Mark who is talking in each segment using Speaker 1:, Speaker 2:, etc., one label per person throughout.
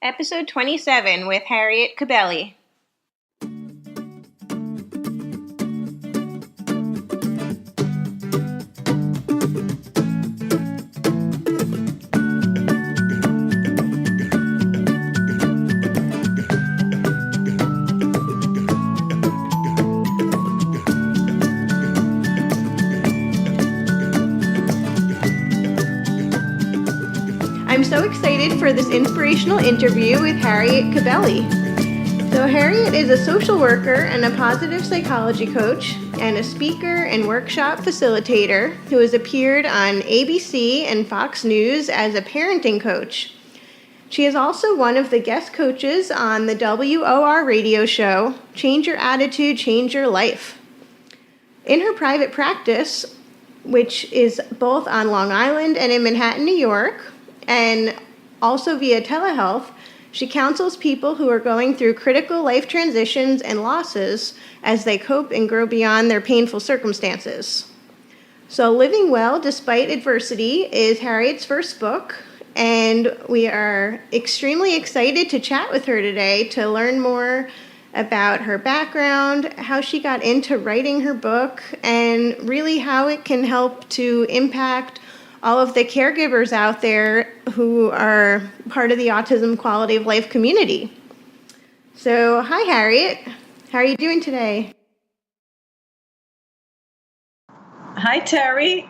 Speaker 1: Episode 27 with Harriet Cabelly. I'm so excited for this inspirational interview with Harriet Cabelly. So Harriet is a social worker and a positive psychology coach and a speaker and workshop facilitator who has appeared on ABC and Fox News as a parenting coach. She is also one of the guest coaches on the WOR radio show, Change Your Attitude, Change Your Life. In her private practice, which is both on Long Island and in Manhattan, New York, and also via telehealth, she counsels people who are going through critical life transitions and losses as they cope and grow beyond their painful circumstances. So Living Well Despite Adversity is Harriet's first book, and we are extremely excited to chat with her today to learn more about her background, how she got into writing her book, and really how it can help to impact all of the caregivers out there who are part of the Autism Quality of Life community. So, hi Harriet, how are you doing today?
Speaker 2: Hi Terry,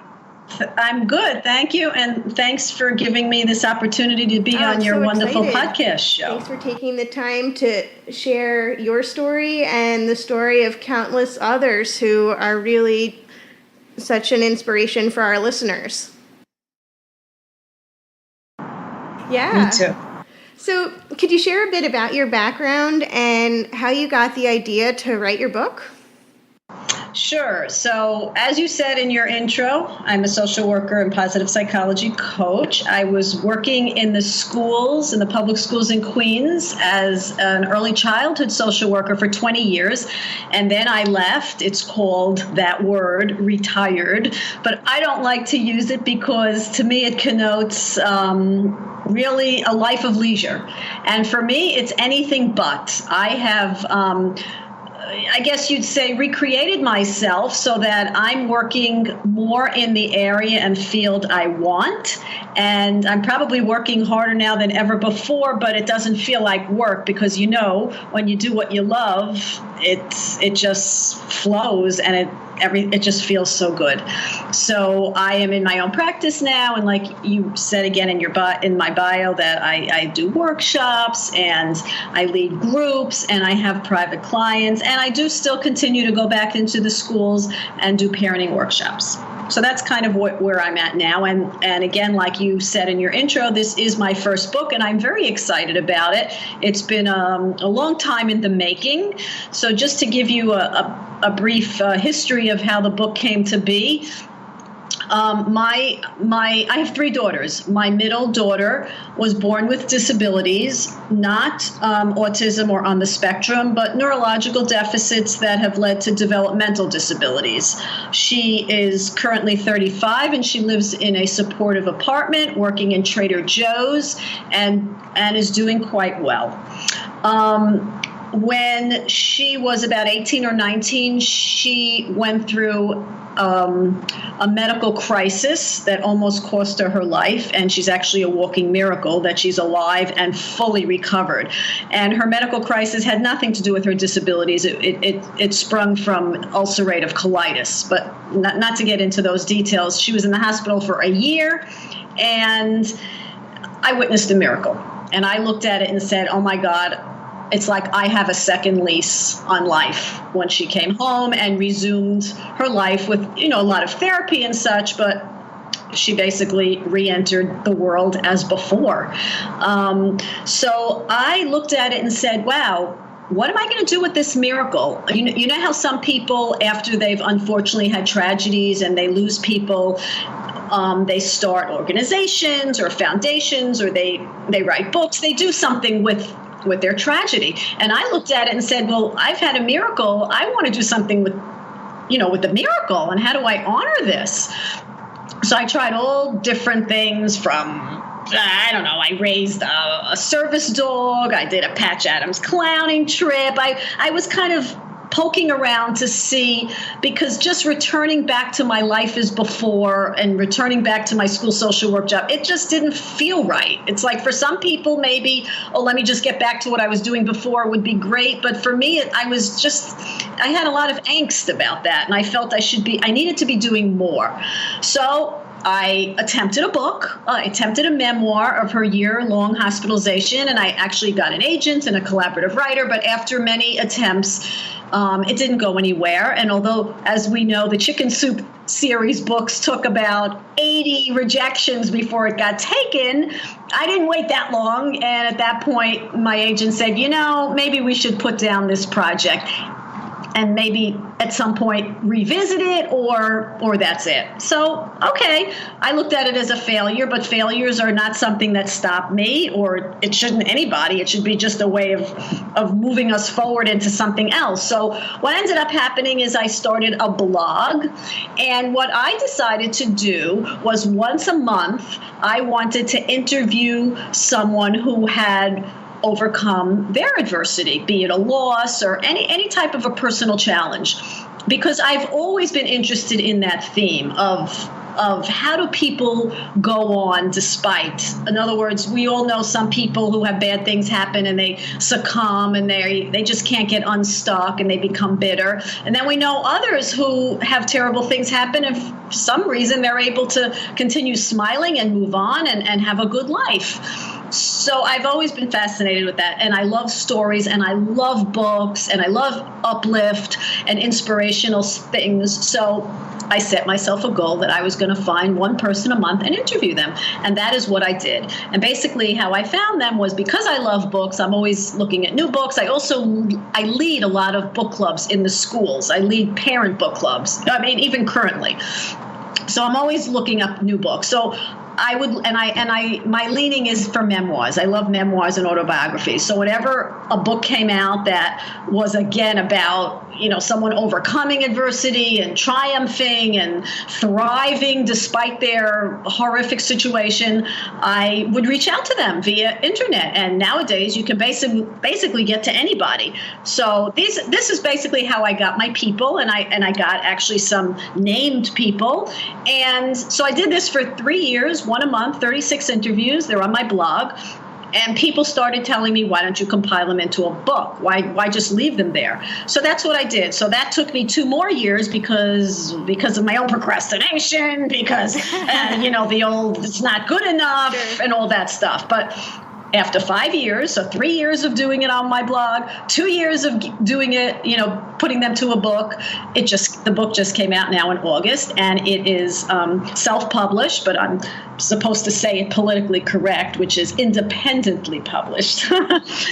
Speaker 2: I'm good, thank you, and thanks for giving me this opportunity to be on your wonderful podcast show.
Speaker 1: Thanks for taking the time to share your story and the story of countless others who are really such an inspiration for our listeners. Yeah.
Speaker 2: Me too.
Speaker 1: So could you share a bit about your background and how you got the idea to write your book?
Speaker 2: Sure. So as you said in your intro, I'm a social worker and positive psychology coach. I was working in the schools, in the public schools in Queens as an early childhood social worker for 20 years. And then I left. It's called, that word, retired. But I don't like to use it because to me it connotes really a life of leisure. And for me, it's anything but. I have I guess you'd say recreated myself so that I'm working more in the area and field I want. And I'm probably working harder now than ever before, but it doesn't feel like work because, you know, when you do what you love, it just flows and it just feels so good. So I am in my own practice now, and like you said again in my bio, that I do workshops and I lead groups and I have private clients, and I do still continue to go back into the schools and do parenting workshops. So that's kind of where I'm at now. And again, like you said in your intro, this is my first book, and I'm very excited about it. It's been a long time in the making. So just to give you a brief history of how the book came to be. I have three daughters. My middle daughter was born with disabilities, not autism or on the spectrum, but neurological deficits that have led to developmental disabilities. She is currently 35 and she lives in a supportive apartment working in Trader Joe's and is doing quite well. When she was about 18 or 19, she went through a medical crisis that almost cost her life, and she's actually a walking miracle that she's alive and fully recovered. And her medical crisis had nothing to do with her disabilities. It sprung from ulcerative colitis, but not to get into those details. She was in the hospital for a year, and I witnessed a miracle. And I looked at it and said, oh my God, it's like I have a second lease on life when she came home and resumed her life with, a lot of therapy and such, but she basically re-entered the world as before. So I looked at it and said, wow, what am I going to do with this miracle? You know how some people, after they've unfortunately had tragedies and they lose people, they start organizations or foundations, or they write books, they do something with their tragedy. And I looked at it and said, well, I've had a miracle. I want to do something with the miracle. And how do I honor this? So I tried all different things, from I don't know, I raised a service dog. I did a Patch Adams clowning trip. I was kind of poking around to see, because just returning back to my life as before and returning back to my school social work job, it just didn't feel right. It's like for some people, maybe, oh, let me just get back to what I was doing before would be great. But for me, I had a lot of angst about that. And I felt I needed to be doing more. So I attempted a book. I attempted a memoir of her year-long hospitalization, and I actually got an agent and a collaborative writer. But after many attempts, it didn't go anywhere. And although, as we know, the Chicken Soup series books took about 80 rejections before it got taken, I didn't wait that long. And at that point, my agent said, maybe we should put down this project and maybe at some point revisit it, or that's it. So, okay, I looked at it as a failure, but failures are not something that stop me, or it shouldn't anybody. It should be just a way of moving us forward into something else. So what ended up happening is I started a blog, and what I decided to do was once a month, I wanted to interview someone who had overcome their adversity, be it a loss or any type of a personal challenge, because I've always been interested in that theme of how do people go on despite. In other words, we all know some people who have bad things happen and they succumb and they just can't get unstuck and they become bitter. And then we know others who have terrible things happen and for some reason they're able to continue smiling and move on and have a good life. So I've always been fascinated with that. And I love stories and I love books and I love uplift and inspirational things. So I set myself a goal that I was going to find one person a month and interview them. And that is what I did. And basically how I found them was because I love books. I'm always looking at new books. I lead a lot of book clubs in the schools. I lead parent book clubs. I mean, even currently. So I'm always looking up new books. So I would, my leaning is for memoirs. I love memoirs and autobiographies. So whenever a book came out that was again about, someone overcoming adversity and triumphing and thriving despite their horrific situation, I would reach out to them via internet. And nowadays you can basically get to anybody. So this is basically how I got my people, and I got actually some named people. And so I did this for 3 years, one a month, 36 interviews. They're on my blog. And people started telling me, why don't you compile them into a book? Why just leave them there? So that's what I did. So that took me 2 more years because of my own procrastination, because, the old, it's not good enough, sure, and all that stuff. But after 5 years, so 3 years of doing it on my blog, 2 years of doing it, putting them to a book, the book just came out now in August, and it is self-published, but I'm supposed to say it politically correct, which is independently published.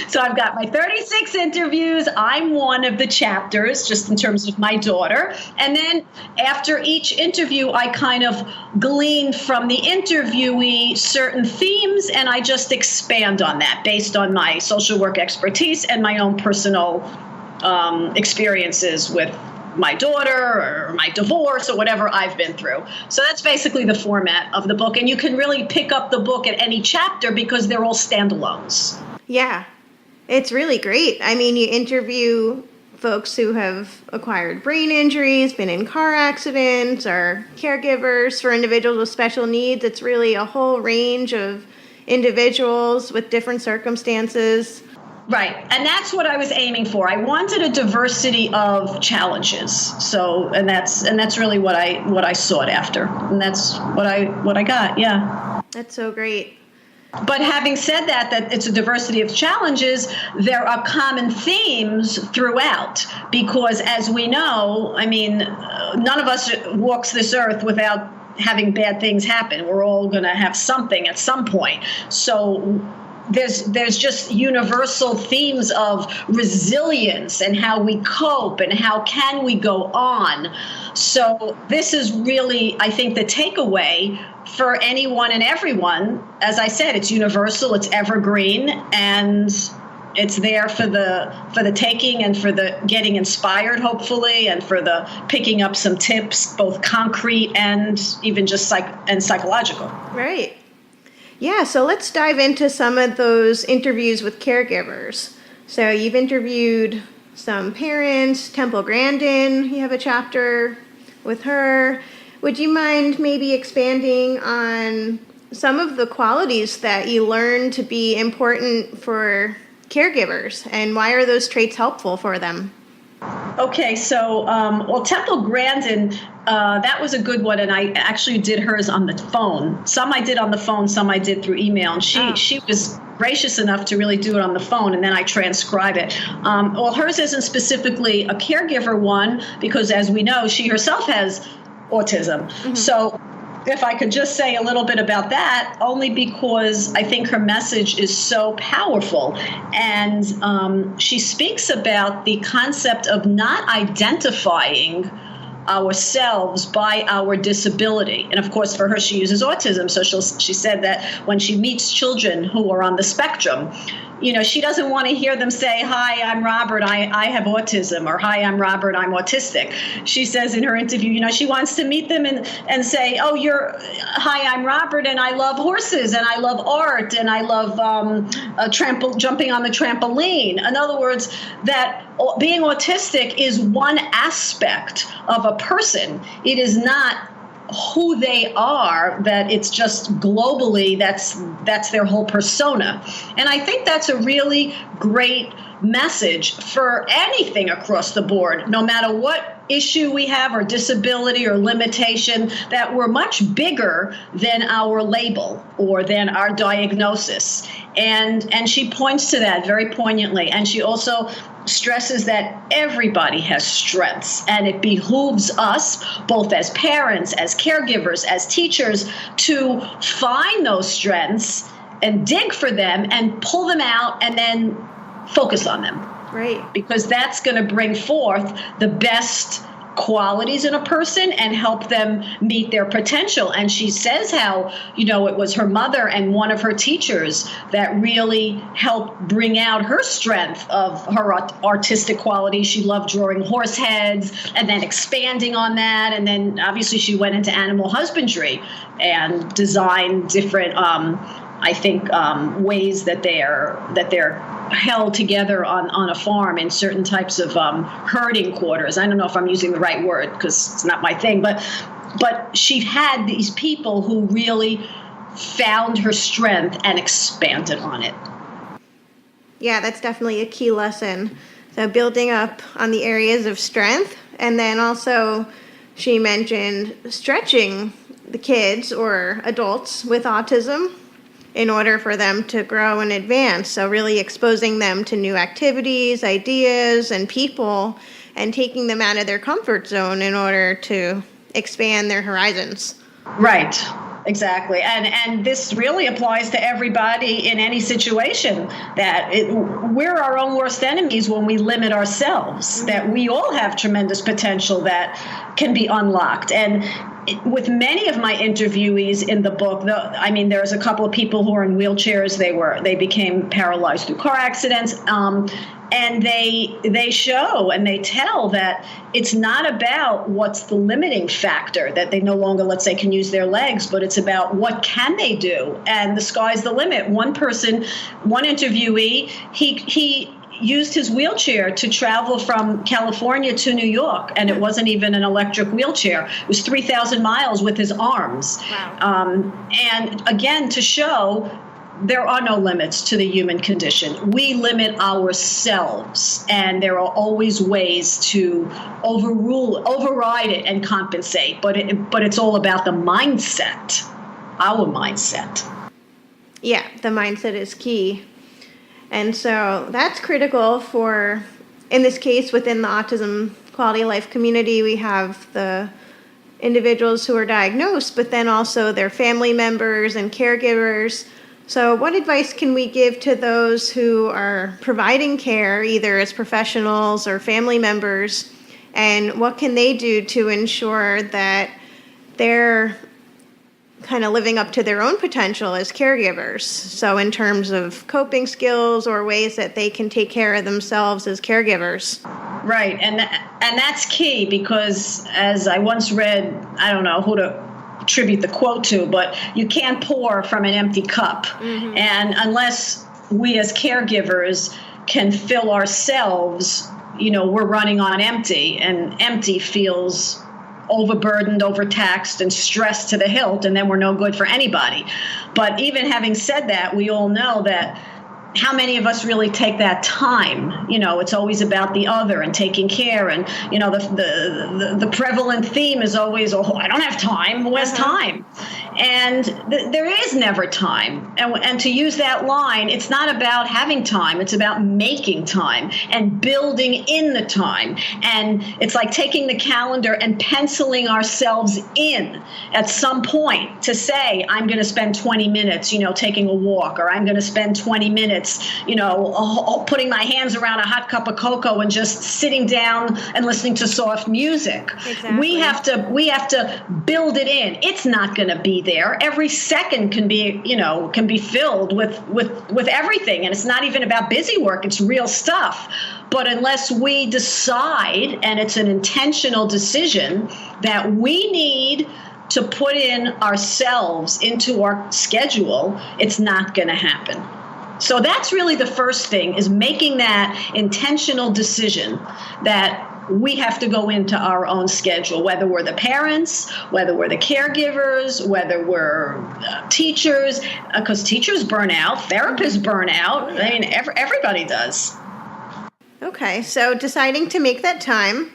Speaker 2: So I've got my 36 interviews. I'm one of the chapters, just in terms of my daughter. And then after each interview, I kind of glean from the interviewee certain themes, and I just expand on that based on my social work expertise and my own personal experiences with my daughter or my divorce or whatever I've been through. So that's basically the format of the book. And you can really pick up the book at any chapter because they're all standalones.
Speaker 1: Yeah, it's really great. I mean, you interview folks who have acquired brain injuries, been in car accidents, or caregivers for individuals with special needs. It's really a whole range of individuals with different circumstances.
Speaker 2: Right. And that's what I was aiming for. I wanted a diversity of challenges. So, and that's really what I sought after. And that's what I got. Yeah.
Speaker 1: That's so great.
Speaker 2: But having said that it's a diversity of challenges, there are common themes throughout, because as we know, I mean, none of us walks this earth without having bad things happen. We're all going to have something at some point. So there's just universal themes of resilience and how we cope and how can we go on. So this is really, I think, the takeaway for anyone and everyone. As I said, it's universal, it's evergreen, and it's there for the taking and for the getting inspired, hopefully, and for the picking up some tips, both concrete and even just psychological.
Speaker 1: Right. Yeah, so let's dive into some of those interviews with caregivers. So you've interviewed some parents, Temple Grandin, you have a chapter with her. Would you mind maybe expanding on some of the qualities that you learned to be important for caregivers, and why are those traits helpful for them?
Speaker 2: Okay, so Temple Grandin, that was a good one, and I actually did hers on the phone. Some I did on the phone, some I did through email, and she was gracious enough to really do it on the phone, and then I transcribe it. Hers isn't specifically a caregiver one, because as we know, she herself has autism. Mm-hmm. So if I could just say a little bit about that, only because I think her message is so powerful. And she speaks about the concept of not identifying ourselves by our disability. And of course, for her, she uses autism. So she said that when she meets children who are on the spectrum, she doesn't want to hear them say, "Hi, I'm Robert, I have autism," or "Hi, I'm Robert, I'm autistic." She says in her interview, she wants to meet them and say, "Oh, hi, I'm Robert, and I love horses, and I love art, and I love jumping on the trampoline." In other words, that being autistic is one aspect of a person. It is not who they are, that it's just globally, that's their whole persona. And I think that's a really great message for anything across the board, no matter what issue we have or disability or limitation, that we're much bigger than our label or than our diagnosis. And she points to that very poignantly. And she also stresses that everybody has strengths, and it behooves us, both as parents, as caregivers, as teachers, to find those strengths and dig for them and pull them out and then focus on them.
Speaker 1: Right.
Speaker 2: Because that's going to bring forth the best qualities in a person and help them meet their potential. And she says how, it was her mother and one of her teachers that really helped bring out her strength of her artistic qualities. She loved drawing horse heads and then expanding on that. And then obviously she went into animal husbandry and designed different, ways that they're held together on a farm in certain types of herding quarters. I don't know if I'm using the right word because it's not my thing, but she had these people who really found her strength and expanded on it.
Speaker 1: Yeah, that's definitely a key lesson. So building up on the areas of strength, and then also she mentioned stretching the kids or adults with autism in order for them to grow and advance. So really exposing them to new activities, ideas, and people, and taking them out of their comfort zone in order to expand their horizons.
Speaker 2: Right. Exactly. And this really applies to everybody in any situation, that we're our own worst enemies when we limit ourselves, mm-hmm. that we all have tremendous potential that can be unlocked. And with many of my interviewees in the book, there's a couple of people who are in wheelchairs. They became paralyzed through car accidents. And they show and they tell that it's not about what's the limiting factor, that they no longer, let's say, can use their legs, but it's about what can they do, and the sky's the limit. One interviewee, he used his wheelchair to travel from California to New York, and it wasn't even an electric wheelchair. It was 3,000 miles with his arms.
Speaker 1: Wow.
Speaker 2: And again, to show there are no limits to the human condition. We limit ourselves, and there are always ways to override it and compensate. But it's all about the mindset, our mindset.
Speaker 1: Yeah, the mindset is key. And so that's critical for, in this case, within the autism quality of life community, we have the individuals who are diagnosed, but then also their family members and caregivers. So what advice can we give to those who are providing care, either as professionals or family members, and what can they do to ensure that they're kind of living up to their own potential as caregivers? So in terms of coping skills or ways that they can take care of themselves as caregivers.
Speaker 2: Right. And that's key, because as I once read, I don't know attribute the quote to, but you can't pour from an empty cup. Mm-hmm. And unless we as caregivers can fill ourselves, we're running on empty, and empty feels overburdened, overtaxed, and stressed to the hilt, and then we're no good for anybody. But even having said that, we all know that how many of us really take that time? It's always about the other and taking care. And, the prevalent theme is always, oh, I don't have time. Where's time? And there is never time. And to use that line, it's not about having time. It's about making time and building in the time. And it's like taking the calendar and penciling ourselves in at some point to say, I'm going to spend 20 minutes, taking a walk, or I'm going to spend 20 minutes, putting my hands around a hot cup of cocoa and just sitting down and listening to soft music. Exactly. We have to build it in. It's not going to be there. Every second can be filled with everything, and it's not even about busy work. It's real stuff. But unless we decide, and it's an intentional decision, that we need to put in ourselves into our schedule, it's not going to happen. So that's really the first thing, is making that intentional decision that we have to go into our own schedule, whether we're the parents, whether we're the caregivers, whether we're teachers, because teachers burn out, therapists burn out. I mean, everybody does.
Speaker 1: Okay, so deciding to make that time.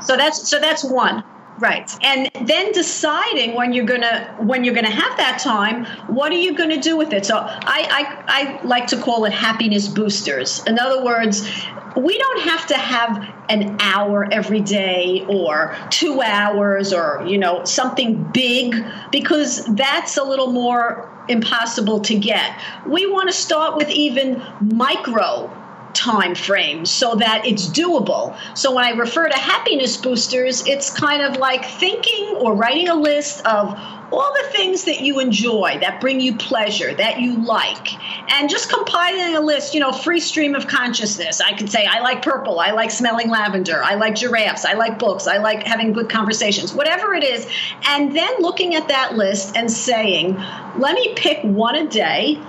Speaker 2: So that's one. Right. And then deciding when you're gonna have that time, what are you gonna do with it? So I like to call it happiness boosters. In other words, we don't have to have an hour every day or 2 hours or, something big, because that's a little more impossible to get. We want to start with even micro time frame so that it's doable. So when I refer to happiness boosters, it's kind of like thinking or writing a list of all the things that you enjoy, that bring you pleasure, that you like, and just compiling a list, free stream of consciousness. I could say, I like purple, I like smelling lavender, I like giraffes, I like books, I like having good conversations, whatever it is. And then looking at that list and saying, let me pick one a day,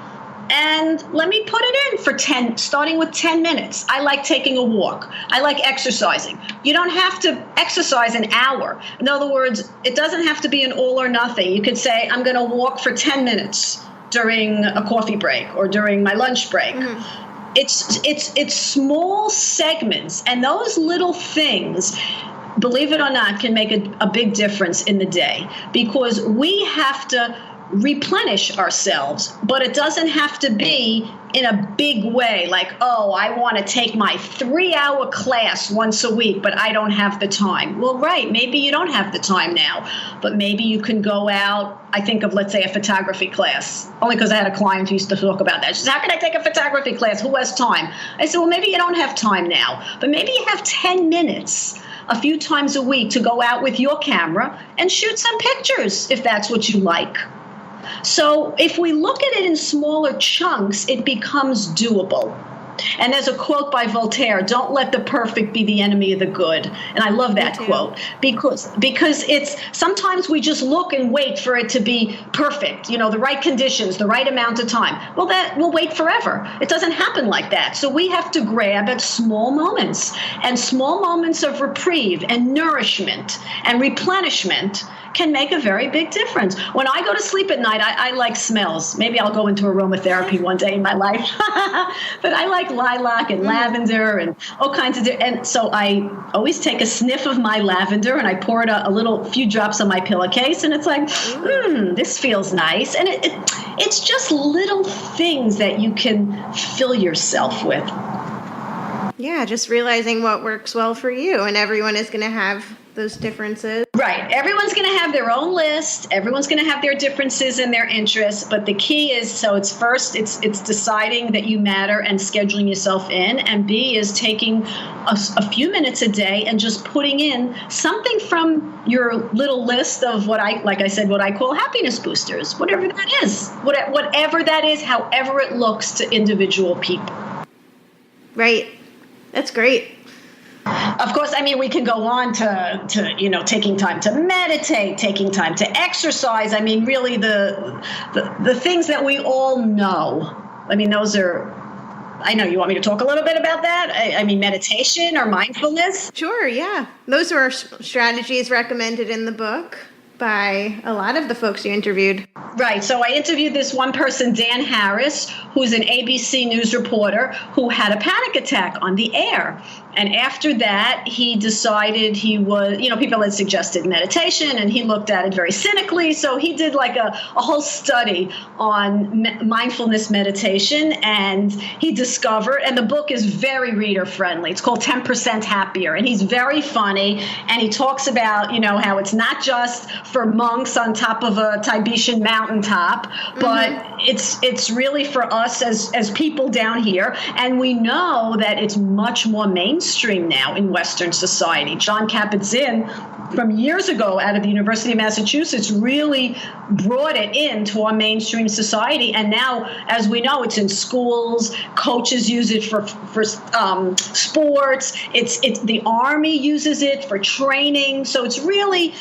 Speaker 2: and let me put it in for starting with 10 minutes. I like taking a walk. I like exercising. You don't have to exercise an hour. In other words, it doesn't have to be an all or nothing. You could say, I'm going to walk for 10 minutes during a coffee break or during my lunch break. Mm-hmm. It's small segments, and those little things, believe it or not, can make a big difference in the day, because we have to replenish ourselves, but it doesn't have to be in a big way, like, oh, I want to take my 3-hour class once a week, but I don't have the time. Well, right, maybe you don't have the time now, but maybe you can go out. I think of, let's say, a photography class, only because I had a client who used to talk about that. She said, how can I take a photography class? Who has time? I said, well, maybe you don't have time now, but maybe you have 10 minutes a few times a week to go out with your camera and shoot some pictures if that's what you like. So if we look at it in smaller chunks, it becomes doable. And there's a quote by Voltaire, don't let the perfect be the enemy of the good. And I love that quote because it's sometimes we just look and wait for it to be perfect, the right conditions, the right amount of time. Well, that will wait forever. It doesn't happen like that. So we have to grab at small moments, and small moments of reprieve and nourishment and replenishment can make a very big difference. When I go to sleep at night, I like smells. Maybe I'll go into aromatherapy one day in my life. But I like lilac and lavender and all kinds of and so I always take a sniff of my lavender and I pour it a few drops on my pillowcase, and it's like, this feels nice. And it's just little things that you can fill yourself with.
Speaker 1: Yeah, just realizing what works well for you, and everyone is going to have those differences.
Speaker 2: Right. Everyone's going to have their own list. Everyone's going to have their differences and their interests. But the key is, so it's first, it's deciding that you matter and scheduling yourself in. And B is taking a few minutes a day and just putting in something from your little list of what I call happiness boosters, whatever that is, whatever that is, however it looks to individual people.
Speaker 1: Right. That's great.
Speaker 2: Of course, I mean, we can go on to taking time to meditate, taking time to exercise. I mean, really the things that we all know. I mean, those are, I know you want me to talk a little bit about that. I mean, meditation or mindfulness.
Speaker 1: Sure, yeah. Those are strategies recommended in the book by a lot of the folks you interviewed.
Speaker 2: Right. So I interviewed this one person, Dan Harris, who's an ABC News reporter who had a panic attack on the air. And after that, he decided he was, people had suggested meditation, and he looked at it very cynically. So he did like a whole study on mindfulness meditation, and he discovered, and the book is very reader friendly. It's called 10% Happier. And he's very funny. And he talks about, how it's not just for monks on top of a Tibetan mountaintop, but it's really for us as people down here. And we know that it's much more mainstream now in Western society. John Kabat-Zinn, from years ago out of the University of Massachusetts, really brought it into our mainstream society. And now, as we know, it's in schools. Coaches use it for sports. It's the Army uses it for training. So it's really,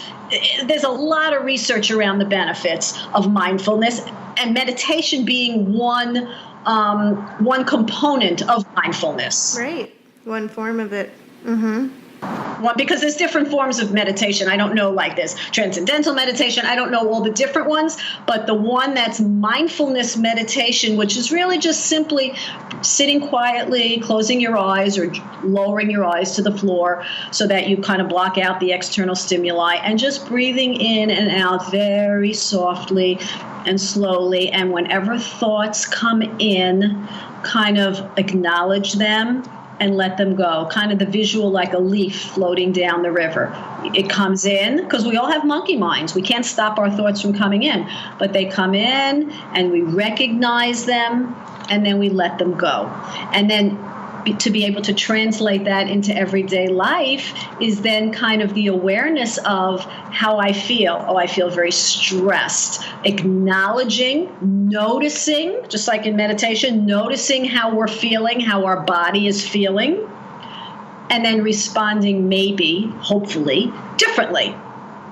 Speaker 2: there's a lot of research around the benefits of mindfulness, and meditation being one component of mindfulness.
Speaker 1: Right. One form of it.
Speaker 2: Well, because there's different forms of meditation. I don't know, like there's transcendental meditation. I don't know all the different ones, but the one that's mindfulness meditation, which is really just simply sitting quietly, closing your eyes or lowering your eyes to the floor so that you kind of block out the external stimuli, and just breathing in and out very softly and slowly. And whenever thoughts come in, kind of acknowledge them and let them go. Kind of the visual like a leaf floating down the river. It comes in, because we all have monkey minds. We can't stop our thoughts from coming in, but they come in and we recognize them, and then we let them go. And then to be able to translate that into everyday life is then kind of the awareness of how I feel. Oh, I feel very stressed. Acknowledging, noticing, just like in meditation, noticing how we're feeling, how our body is feeling, and then responding maybe, hopefully, differently.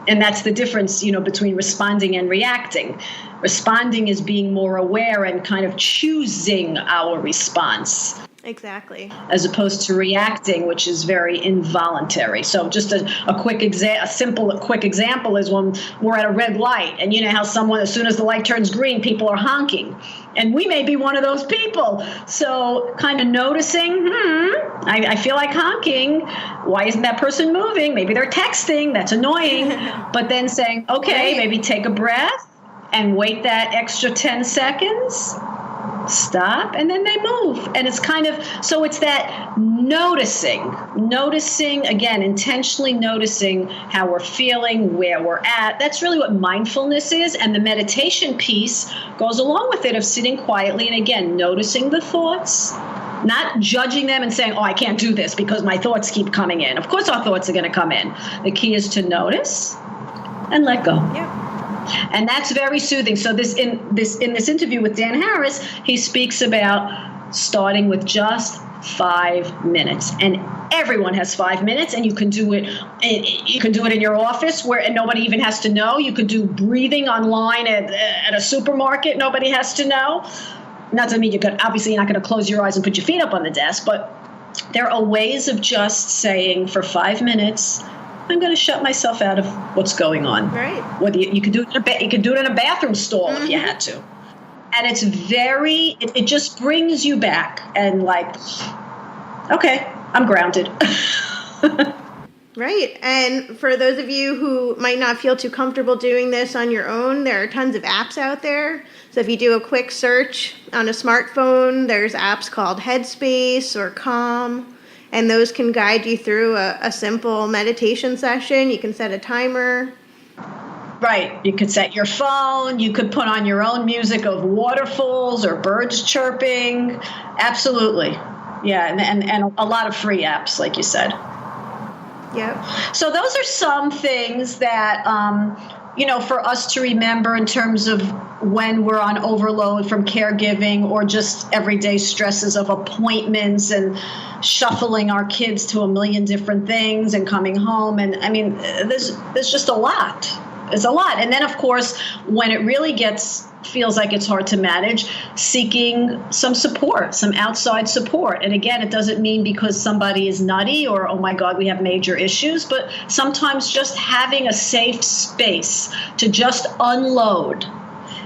Speaker 2: And that's the difference, between responding and reacting. Responding is being more aware and kind of choosing our response.
Speaker 1: Exactly.
Speaker 2: As opposed to reacting, which is very involuntary. So just a quick example is when we're at a red light, and you know how someone, as soon as the light turns green, people are honking. And we may be one of those people. So kind of noticing, I feel like honking. Why isn't that person moving? Maybe they're texting. That's annoying. But then saying, okay, maybe take a breath and wait that extra 10 seconds. Stop, and then they move. And it's kind of, so it's that noticing, again, intentionally noticing how we're feeling, where we're at. That's really what mindfulness is. And the meditation piece goes along with it, of sitting quietly and, again, noticing the thoughts, not judging them and saying, oh, I can't do this because my thoughts keep coming in. Of course our thoughts are going to come in. The key is to notice and let go. Yeah. And that's very soothing. So in this interview with Dan Harris, he speaks about starting with just 5 minutes. And everyone has 5 minutes, and you can do it. You can do it in your office where nobody even has to know. You could do breathing online at a supermarket. Nobody has to know. Not to mean obviously you're not going to close your eyes and put your feet up on the desk, but there are ways of just saying for 5 minutes, I'm going to shut myself out of what's going on. Right. Whether you could do it in a bathroom stall if you had to. And it's it just brings you back and like, okay, I'm grounded.
Speaker 1: Right. And for those of you who might not feel too comfortable doing this on your own, there are tons of apps out there. So if you do a quick search on a smartphone, there's apps called Headspace or Calm. And those can guide you through a simple meditation session. You can set a timer.
Speaker 2: Right. You could set your phone. You could put on your own music of waterfalls or birds chirping. Absolutely. Yeah. And a lot of free apps, like you said.
Speaker 1: Yep.
Speaker 2: So those are some things that for us to remember in terms of when we're on overload from caregiving or just everyday stresses of appointments and shuffling our kids to a million different things and coming home. And I mean, there's just a lot. It's a lot. And then, of course, when it really feels like it's hard to manage, seeking some support, some outside support. And again, it doesn't mean because somebody is nutty or, oh my God, we have major issues, but sometimes just having a safe space to just unload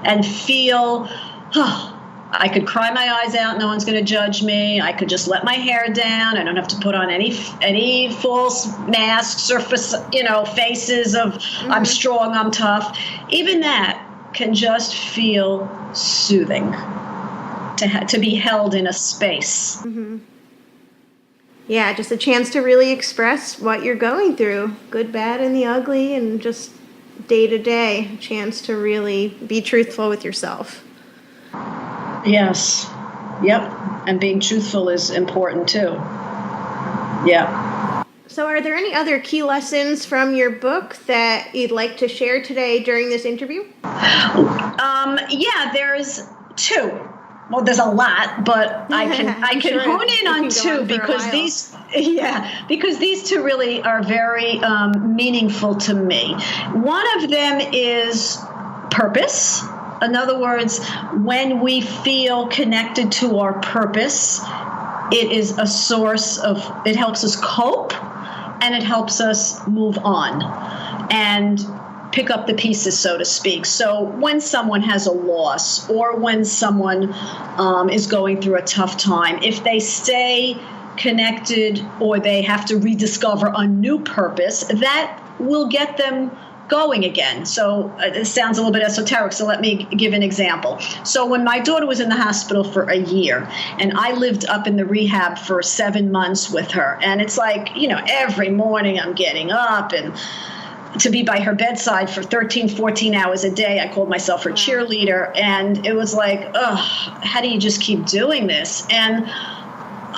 Speaker 2: and feel, I could cry my eyes out. No one's going to judge me. I could just let my hair down. I don't have to put on any false masks or faces of I'm strong, I'm tough. Even that can just feel soothing to be held in a space.
Speaker 1: Mm-hmm. Yeah, just a chance to really express what you're going through, good, bad, and the ugly, and just day to day, a chance to really be truthful with yourself.
Speaker 2: Yes. Yep. And being truthful is important too. Yeah.
Speaker 1: So are there any other key lessons from your book that you'd like to share today during this interview?
Speaker 2: Yeah, there's two. Well, there's a lot, but I can hone in on two because these two really are very meaningful to me. One of them is purpose. In other words, when we feel connected to our purpose, it is a source it helps us cope and it helps us move on and pick up the pieces, so to speak. So when someone has a loss or when someone is going through a tough time, if they stay connected or they have to rediscover a new purpose, that will get them going again. So it sounds a little bit esoteric, so let me give an example. So when my daughter was in the hospital for a year, and I lived up in the rehab for 7 months with her, and it's like, every morning I'm getting up and to be by her bedside for 13, 14 hours a day. I called myself her cheerleader, and it was like, how do you just keep doing this? And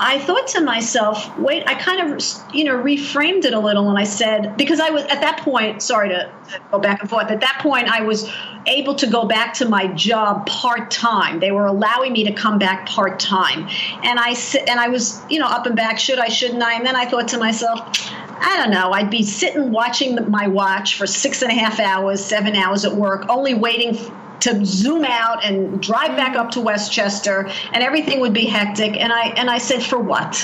Speaker 2: I thought to myself, wait, I kind of, reframed it a little. And I said, because I was at that point, sorry to go back and forth. At that point, I was able to go back to my job part-time. They were allowing me to come back part-time. And I was, up and back, should I, shouldn't I? And then I thought to myself, I don't know, I'd be sitting watching my watch for 6.5 hours, 7 hours at work, only waiting to zoom out and drive back up to Westchester, and everything would be hectic. And I said, for what?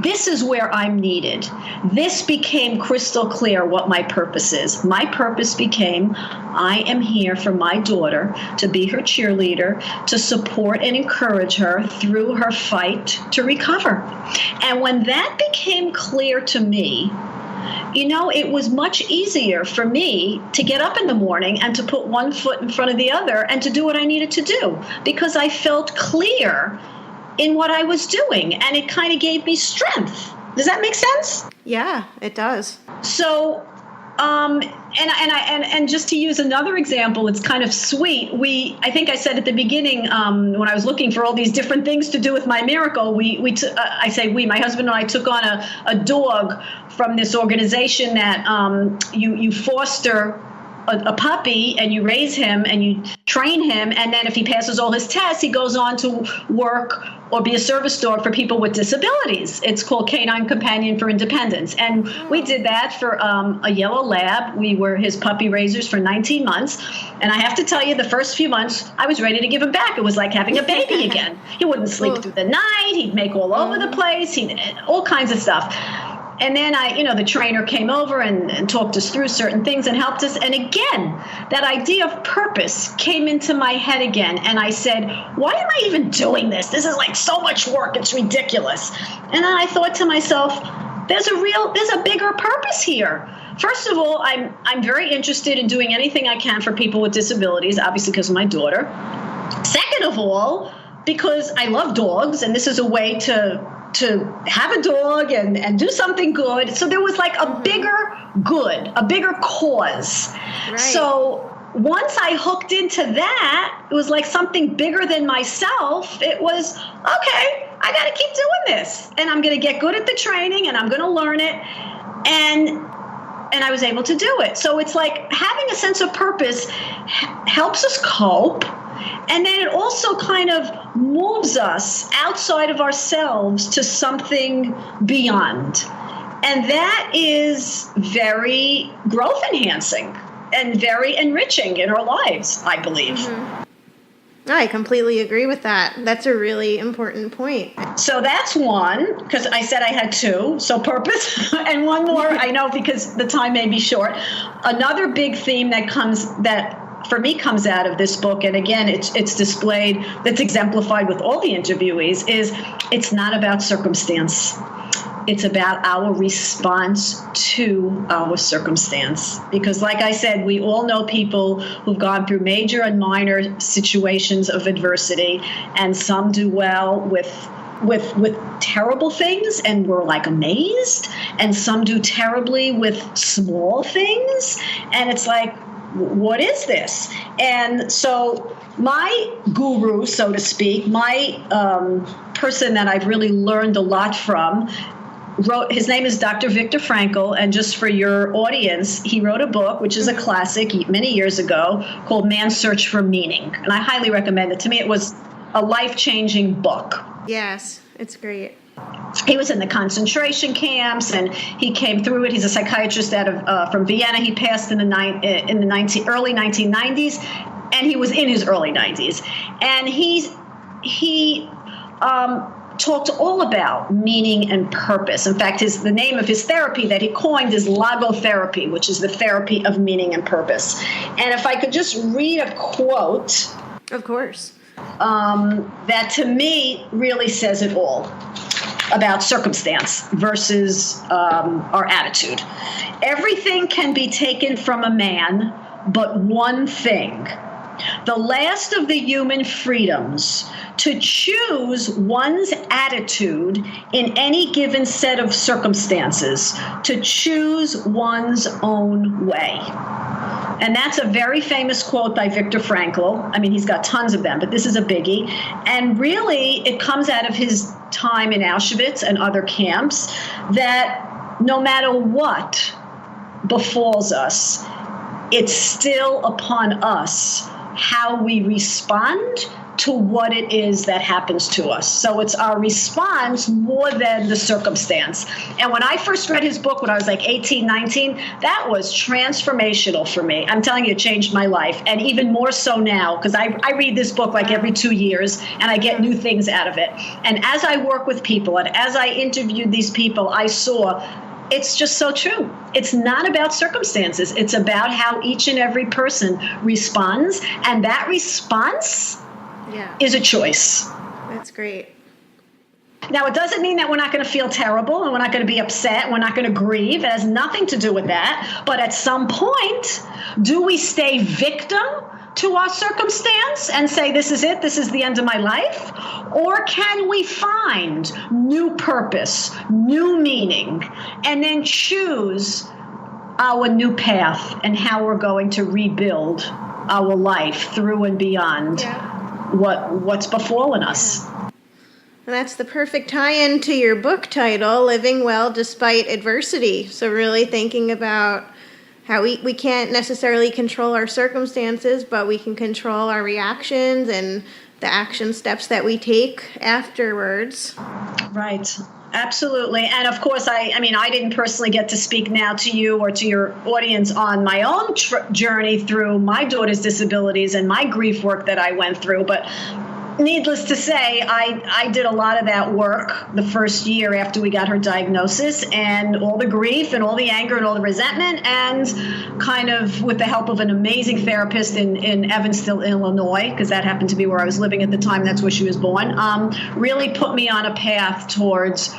Speaker 2: This is where I'm needed. This became crystal clear what my purpose is. My purpose became, I am here for my daughter, to be her cheerleader, to support and encourage her through her fight to recover. And when that became clear to me, it was much easier for me to get up in the morning and to put one foot in front of the other and to do what I needed to do, because I felt clear in what I was doing, and it kind of gave me strength. Does that make sense?
Speaker 1: Yeah, it does.
Speaker 2: So, and just to use another example, it's kind of sweet. I think I said at the beginning, when I was looking for all these different things to do with my miracle, my husband and I took on a dog from this organization that you foster a puppy and you raise him and you train him, and then if he passes all his tests, he goes on to work or be a service dog for people with disabilities. It's called Canine Companion for Independence. And we did that for a yellow lab. We were his puppy raisers for 19 months. And I have to tell you, the first few months, I was ready to give him back. It was like having a baby again. He wouldn't sleep through the night. He'd make all over the place. All kinds of stuff. And then the trainer came over and talked us through certain things and helped us. And again, that idea of purpose came into my head again. And I said, why am I even doing this? This is like so much work. It's ridiculous. And then I thought to myself, there's a bigger purpose here. First of all, I'm very interested in doing anything I can for people with disabilities, obviously because of my daughter. Second of all, because I love dogs, and this is a way to have a dog and do something good. So there was like a bigger good, a bigger cause. Right. So once I hooked into that, it was like something bigger than myself. It was, okay, I got to keep doing this. And I'm going to get good at the training and I'm going to learn it. And and I was able to do it. So it's like having a sense of purpose helps us cope. And then it also kind of moves us outside of ourselves to something beyond. And that is very growth enhancing and very enriching in our lives, I believe.
Speaker 1: Mm-hmm. I completely agree with that. That's a really important point.
Speaker 2: So that's one, because I said I had two. So purpose, and one more, I know because the time may be short. Another big theme that for me comes out of this book, and again, it's displayed, that's exemplified with all the interviewees, is it's not about circumstance. It's about our response to our circumstance. Because like I said, we all know people who've gone through major and minor situations of adversity, and some do well with terrible things and we're like amazed, and some do terribly with small things, and it's like, what is this? And so my guru, so to speak, my person that I've really learned a lot from, his name is Dr. Viktor Frankl, and just for your audience, he wrote a book, which is a classic many years ago, called Man's Search for Meaning. And I highly recommend it. To me, it was a life-changing book.
Speaker 1: Yes, it's great.
Speaker 2: He was in the concentration camps, and he came through it. He's a psychiatrist from Vienna. He passed in the early 1990s, and he was in his early 90s. And he talked all about meaning and purpose. In fact, the name of his therapy that he coined is logotherapy, which is the therapy of meaning and purpose. And if I could just read a quote.
Speaker 1: Of course.
Speaker 2: That to me really says it all about circumstance versus our attitude. Everything can be taken from a man, but one thing. The last of the human freedoms, to choose one's attitude in any given set of circumstances, to choose one's own way. And that's a very famous quote by Viktor Frankl. I mean, he's got tons of them, but this is a biggie. And really, it comes out of his time in Auschwitz and other camps, that no matter what befalls us, it's still upon us how we respond to what it is that happens to us. So it's our response more than the circumstance. And when I first read his book when I was like 18, 19, that was transformational for me. I'm telling you, it changed my life. And even more so now, because I read this book like every 2 years, and I get new things out of it. And as I work with people, and as I interviewed these people, I saw it's just so true. It's not about circumstances. It's about how each and every person responds. And that response is a choice.
Speaker 1: That's great.
Speaker 2: Now, it doesn't mean that we're not going to feel terrible and we're not going to be upset and we're not going to grieve. It has nothing to do with that. But at some point, do we stay victim to our circumstance and say, this is it, this is the end of my life? Or can we find new purpose, new meaning, and then choose our new path and how we're going to rebuild our life through and beyond what's befallen us?
Speaker 1: And that's the perfect tie-in to your book title, Living Well Despite Adversity. So really thinking about how we can't necessarily control our circumstances, but we can control our reactions and the action steps that we take afterwards.
Speaker 2: Right. Absolutely. And of course, I didn't personally get to speak now to you or to your audience on my own journey through my daughter's disabilities and my grief work that I went through. But needless to say, I did a lot of that work the first year after we got her diagnosis, and all the grief and all the anger and all the resentment, and kind of with the help of an amazing therapist in Evansville, Illinois, because that happened to be where I was living at the time. That's where she was born. Really put me on a path towards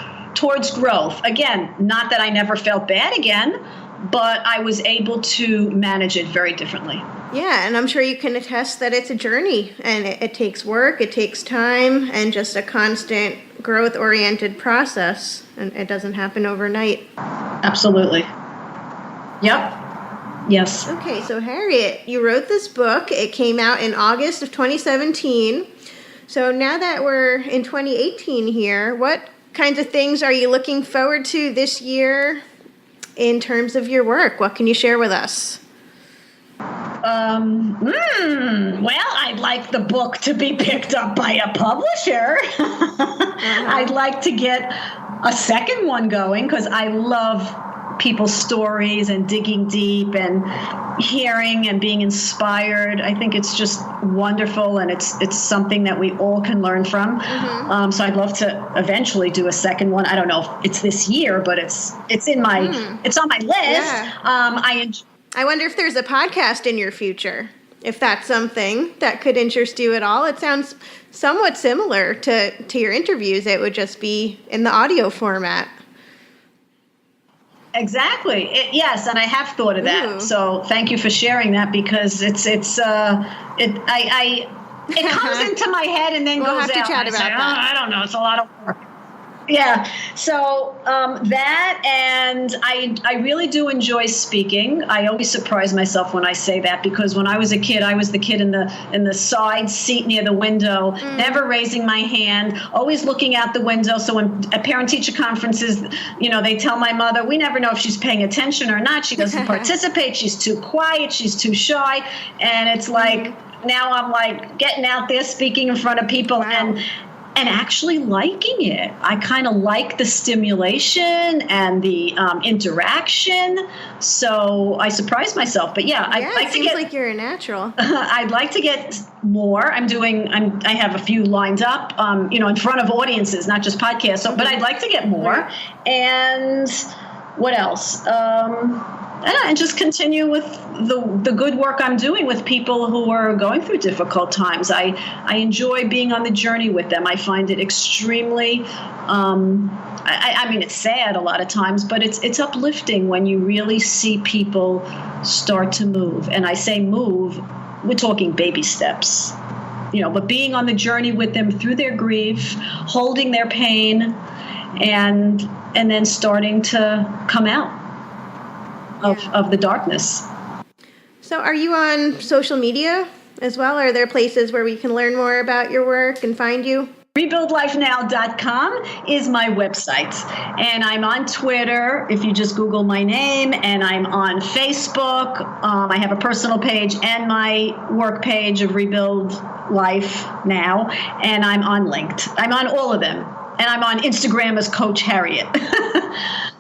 Speaker 2: growth. Again, not that I never felt bad again, but I was able to manage it very differently.
Speaker 1: Yeah, and I'm sure you can attest that it's a journey, and it takes work, it takes time, and just a constant growth-oriented process, and it doesn't happen overnight.
Speaker 2: Absolutely. Yep. Yes.
Speaker 1: Okay, so Harriet, you wrote this book. It came out in August of 2017. So now that we're in 2018 here, what kinds of things are you looking forward to this year in terms of your work? What can you share with us?
Speaker 2: Well, I'd like the book to be picked up by a publisher. I'd like to get a second one going because I love people's stories and digging deep and hearing and being inspired. I think it's just wonderful, and it's something that we all can learn from. So I'd love to eventually do a second one. I don't know if it's this year, but it's in my it's on my list.
Speaker 1: Yeah. I wonder if there's a podcast in your future, if that's something that could interest you at all. It sounds somewhat similar to your interviews. It would just be in the audio format.
Speaker 2: Exactly. Yes, and I have thought of that. Ooh. So thank you for sharing that, because it comes into my head and then
Speaker 1: we'll
Speaker 2: goes
Speaker 1: have to
Speaker 2: out.
Speaker 1: Chat about that.
Speaker 2: I don't know. It's a lot of work. Yeah. So that, and I really do enjoy speaking. I always surprise myself when I say that, because when I was a kid, I was the kid in the side seat near the window, never raising my hand, always looking out the window. So when at parent-teacher conferences, they tell my mother, we never know if she's paying attention or not. She doesn't participate. She's too quiet. She's too shy. And it's like, now I'm like getting out there speaking in front of people. Wow. And actually liking it. I kind of like the stimulation and the interaction. So I surprised myself. But yeah, I'd like
Speaker 1: it seems like you're a natural.
Speaker 2: I'd like to get more. I have a few lined up, in front of audiences, not just podcasts. So, but I'd like to get more. And what else? And just continue with the good work I'm doing with people who are going through difficult times. I enjoy being on the journey with them. I find it extremely, I mean, it's sad a lot of times, but it's uplifting when you really see people start to move. And I say move, we're talking baby steps, but being on the journey with them through their grief, holding their pain, and then starting to come out of the darkness.
Speaker 1: So are you on social media as well? Are there places where we can learn more about your work and find you?
Speaker 2: RebuildLifeNow.com is my website. And I'm on Twitter, if you just Google my name, and I'm on Facebook. I have a personal page and my work page of Rebuild Life Now, and I'm on LinkedIn. I'm on all of them. And I'm on Instagram as Coach Harriet.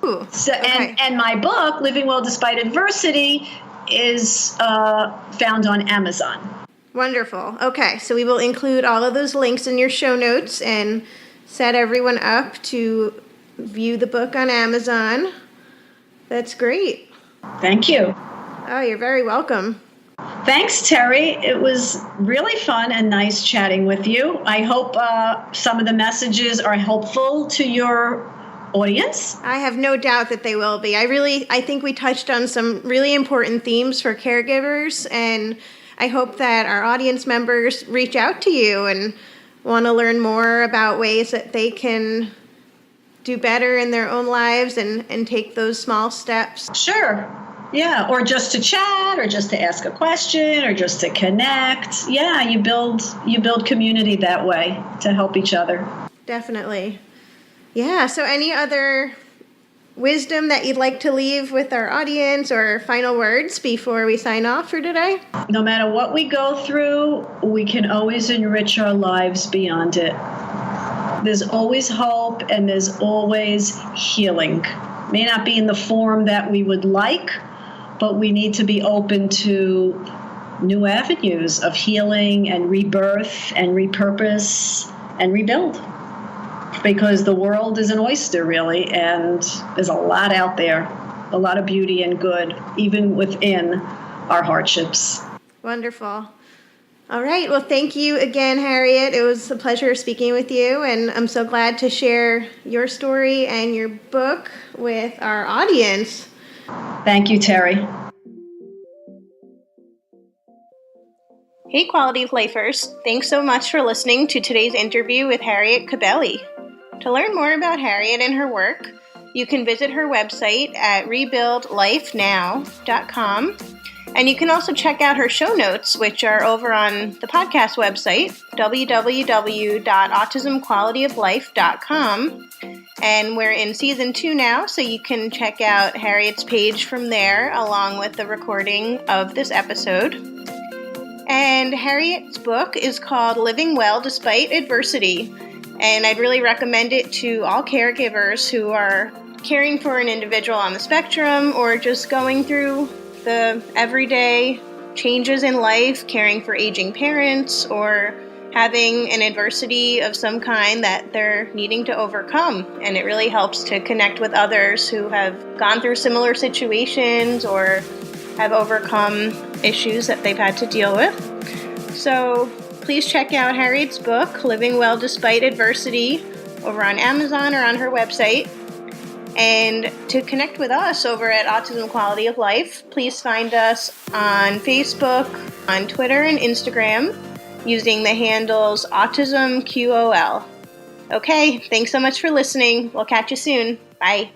Speaker 1: Ooh,
Speaker 2: so,
Speaker 1: okay.
Speaker 2: and my book, Living Well Despite Adversity, is found on Amazon.
Speaker 1: Wonderful. Okay, so we will include all of those links in your show notes and set everyone up to view the book on Amazon. That's great.
Speaker 2: Thank you.
Speaker 1: Oh, you're very welcome.
Speaker 2: Thanks, Terry. It was really fun and nice chatting with you. I hope some of the messages are helpful to your audience.
Speaker 1: I have no doubt that they will be. I think we touched on some really important themes for caregivers, and I hope that our audience members reach out to you and want to learn more about ways that they can do better in their own lives and take those small steps.
Speaker 2: Sure. Yeah, or just to chat, or just to ask a question, or just to connect. Yeah, you build community that way to help each other.
Speaker 1: Definitely. Yeah, so any other wisdom that you'd like to leave with our audience, or final words before we sign off for today?
Speaker 2: No matter what we go through, we can always enrich our lives beyond it. There's always hope, and there's always healing. May not be in the form that we would like, but we need to be open to new avenues of healing and rebirth and repurpose and rebuild. Because the world is an oyster, really, and there's a lot out there, a lot of beauty and good, even within our hardships.
Speaker 1: Wonderful. All right. Well, thank you again, Harriet. It was a pleasure speaking with you, and I'm so glad to share your story and your book with our audience.
Speaker 2: Thank you, Terry.
Speaker 1: Hey, Quality of Lifers. Thanks so much for listening to today's interview with Harriet Cabelly. To learn more about Harriet and her work, you can visit her website at rebuildlifenow.com. And you can also check out her show notes, which are over on the podcast website, www.autismqualityoflife.com. And we're in season 2 now, so you can check out Harriet's page from there, along with the recording of this episode. And Harriet's book is called Living Well Despite Adversity. And I'd really recommend it to all caregivers who are caring for an individual on the spectrum or just going through the everyday changes in life, caring for aging parents or having an adversity of some kind that they're needing to overcome. And it really helps to connect with others who have gone through similar situations or have overcome issues that they've had to deal with. So please check out Harriet's book, Living Well Despite Adversity, over on Amazon or on her website. And to connect with us over at Autism Quality of Life, please find us on Facebook, on Twitter, and Instagram using the handles AutismQOL. Okay, thanks so much for listening. We'll catch you soon. Bye.